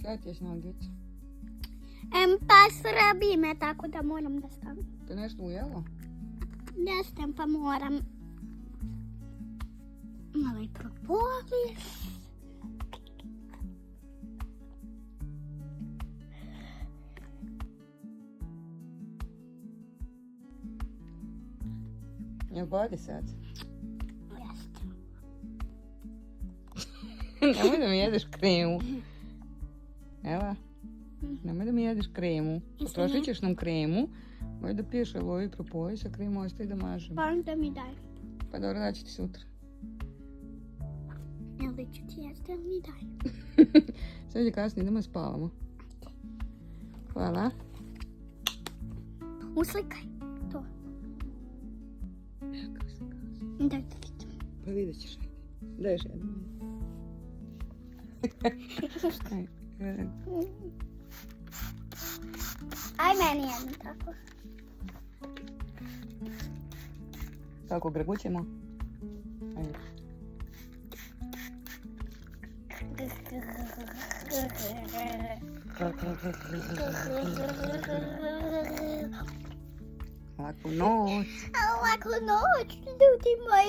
Šta ti ješ nogicu? Pa srabi me, tako da moram da stavim. Te nešto ujelo? Jeste, pa moram. Malo i propolis. Jel bodi sad? Jeste. Nemoj da mi jedeš kremu. Ela, nemoj da mi jedeš kremu. Potrošit ćeš nam kremu. Moj da piješ ovi propolis, a kremu ostaje da mažem. Pa onda mi daj. Pa dobro, daću ti sutra. Ili ću ti jesti, ali mi daj. Sad je kasnije, idemo spavamo. Hvala. Uslikaj to. Daj da vidim. Pa vidjet ćeš. Daj još jednu. Aj meni jedno tako. Kako, gregućemo? Ajde. Laku noć. Laku noć, ljudi moji.